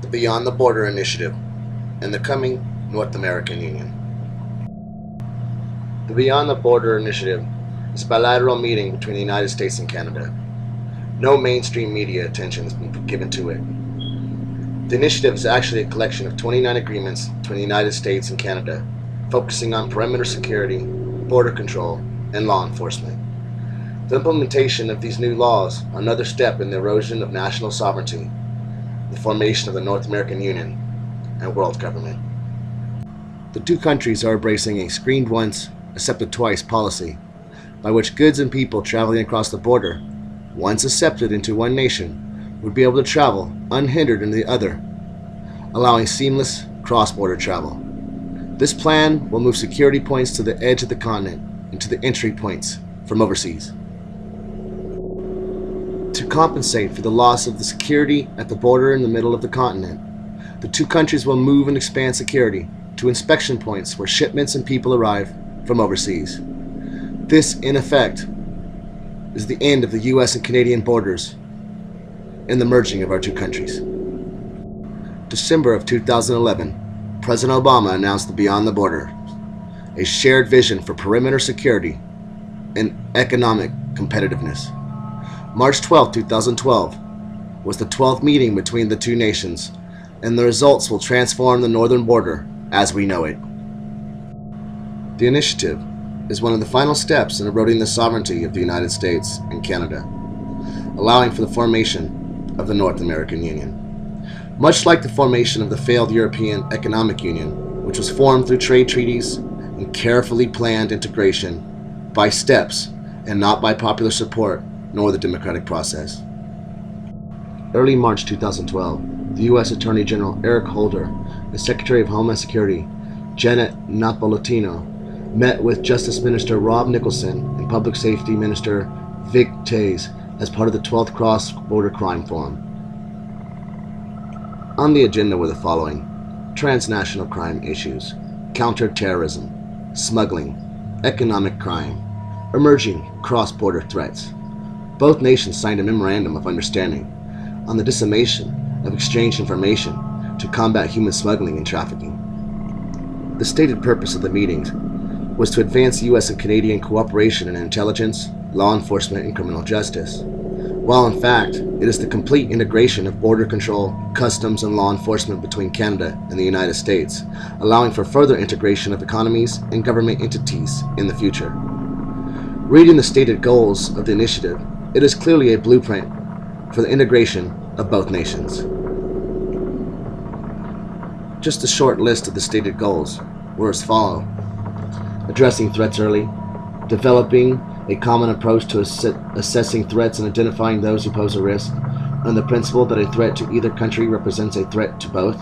the Beyond the Border Initiative, and the coming North American Union. The Beyond the Border Initiative is a bilateral meeting between the United States and Canada. No mainstream media attention has been given to it. The initiative is actually a collection of 29 agreements between the United States and Canada, focusing on perimeter security, border control, and law enforcement. The implementation of these new laws are another step in the erosion of national sovereignty, the formation of the North American Union, and world government. The two countries are embracing a screened once, accepted twice policy, by which goods and people traveling across the border, once accepted into one nation, would be able to travel unhindered into the other, allowing seamless cross-border travel. This plan will move security points to the edge of the continent and to the entry points from overseas. To compensate for the loss of the security at the border in the middle of the continent, the two countries will move and expand security to inspection points where shipments and people arrive from overseas. This, in effect, is the end of the US and Canadian borders and the merging of our two countries. December of 2011, President Obama announced the Beyond the Border, a shared vision for perimeter security and economic competitiveness. March 12, 2012 was the 12th meeting between the two nations, and the results will transform the northern border as we know it. The initiative is one of the final steps in eroding the sovereignty of the United States and Canada, allowing for the formation of the North American Union. Much like the formation of the failed European Economic Union, which was formed through trade treaties and carefully planned integration by steps and not by popular support nor the democratic process. Early March 2012, the U.S. Attorney General Eric Holder and Secretary of Homeland Security Janet Napolitano met with Justice Minister Rob Nicholson and Public Safety Minister Vic Tays as part of the 12th Cross-Border Crime Forum. On the agenda were the following: transnational crime issues, counter-terrorism, smuggling, economic crime, emerging cross-border threats. Both nations signed a memorandum of understanding on the dissemination of exchanged information to combat human smuggling and trafficking. The stated purpose of the meetings was to advance U.S. and Canadian cooperation in intelligence, law enforcement, and criminal justice, while in fact it is the complete integration of border control, customs, and law enforcement between Canada and the United States, allowing for further integration of economies and government entities in the future. Reading the stated goals of the initiative, it is clearly a blueprint for the integration of both nations. Just a short list of the stated goals were as follows: addressing threats early, developing a common approach to assessing threats and identifying those who pose a risk, on the principle that a threat to either country represents a threat to both,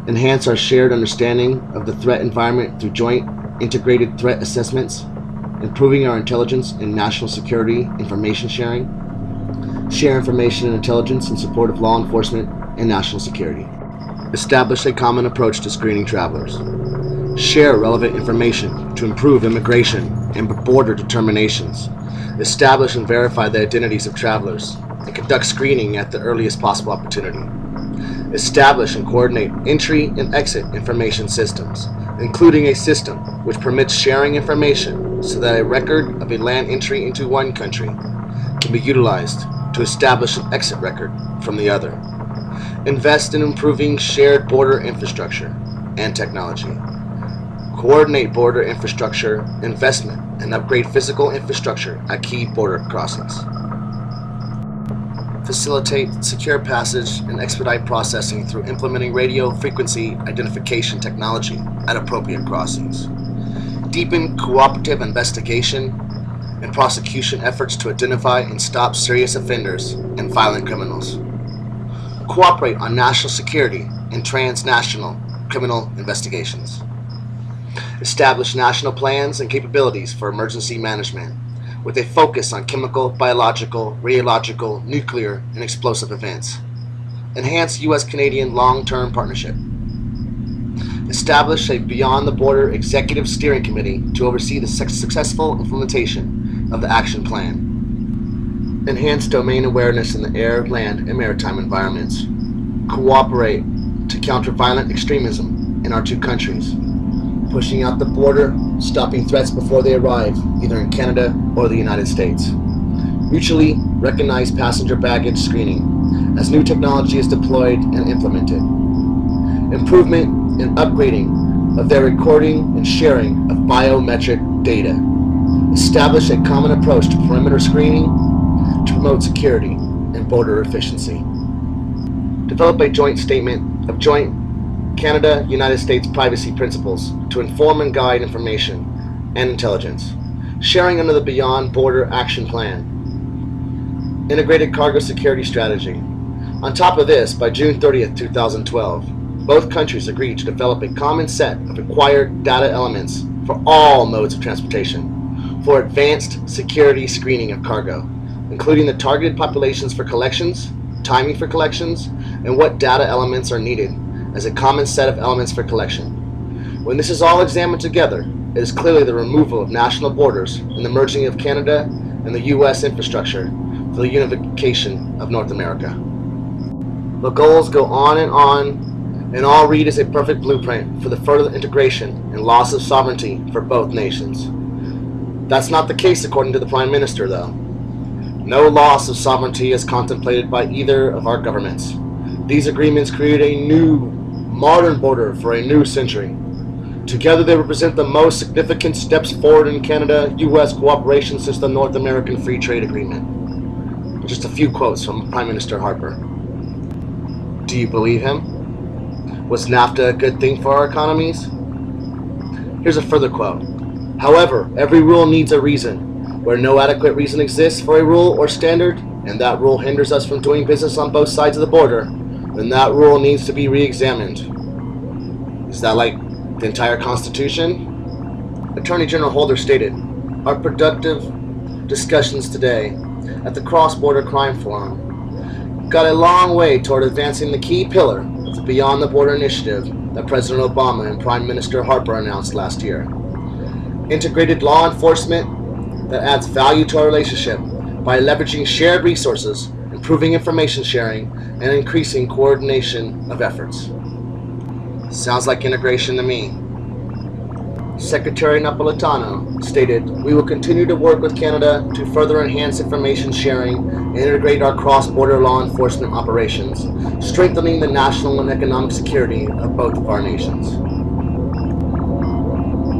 enhance our shared understanding of the threat environment through joint integrated threat assessments, improving our intelligence and national security information sharing, share information and intelligence in support of law enforcement and national security, establish a common approach to screening travelers, share relevant information to improve immigration and border determinations, establish and verify the identities of travelers, and conduct screening at the earliest possible opportunity, establish and coordinate entry and exit information systems, including a system which permits sharing information so that a record of a land entry into one country can be utilized to establish an exit record from the other, invest in improving shared border infrastructure and technology, coordinate border infrastructure investment and upgrade physical infrastructure at key border crossings, facilitate secure passage and expedite processing through implementing radio frequency identification technology at appropriate crossings, deepen cooperative investigation and prosecution efforts to identify and stop serious offenders and violent criminals, cooperate on national security and transnational criminal investigations, establish national plans and capabilities for emergency management with a focus on chemical, biological, radiological, nuclear, and explosive events, enhance U.S.-Canadian long-term partnership, establish a Beyond the Border Executive Steering Committee to oversee the successful implementation of the action plan, enhance domain awareness in the air, land, and maritime environments, cooperate to counter violent extremism in our two countries, pushing out the border, stopping threats before they arrive, either in Canada or the United States. Mutually recognize passenger baggage screening as new technology is deployed and implemented. Improvement and upgrading of their recording and sharing of biometric data. Establish a common approach to perimeter screening to promote security and border efficiency. Develop a joint statement of joint Canada-United States privacy principles to inform and guide information and intelligence. Sharing under the Beyond Border Action Plan. Integrated cargo security strategy. On top of this, by June 30th, 2012, both countries agreed to develop a common set of required data elements for all modes of transportation for advanced security screening of cargo, including the targeted populations for collections, timing for collections, and what data elements are needed as a common set of elements for collection. When this is all examined together, it is clearly the removal of national borders and the merging of Canada and the U.S. infrastructure for the unification of North America. The goals go on, and all read as a perfect blueprint for the further integration and loss of sovereignty for both nations. That's not the case according to the Prime Minister, though. No loss of sovereignty is contemplated by either of our governments. These agreements create a new, modern border for a new century. Together they represent the most significant steps forward in Canada-U.S. cooperation since the North American Free Trade Agreement. Just a few quotes from Prime Minister Harper. Do you believe him? Was NAFTA a good thing for our economies? Here's a further quote. However, every rule needs a reason. Where no adequate reason exists for a rule or standard, and that rule hinders us from doing business on both sides of the border, then that rule needs to be re-examined. Is that like the entire Constitution? Attorney General Holder stated, our productive discussions today at the Cross-Border Crime Forum got a long way toward advancing the key pillar of the Beyond the Border initiative that President Obama and Prime Minister Harper announced last year. Integrated law enforcement that adds value to our relationship by leveraging shared resources, improving information sharing, and increasing coordination of efforts. Sounds like integration to me. Secretary Napolitano stated, we will continue to work with Canada to further enhance information sharing and integrate our cross-border law enforcement operations, strengthening the national and economic security of both of our nations.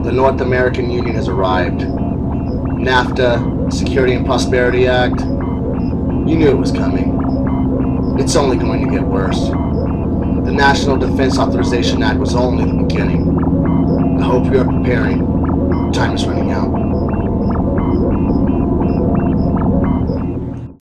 The North American Union has arrived. NAFTA, Security and Prosperity Act, you knew it was coming. It's only going to get worse. The National Defense Authorization Act was only the beginning. I hope you are preparing. Time is running out.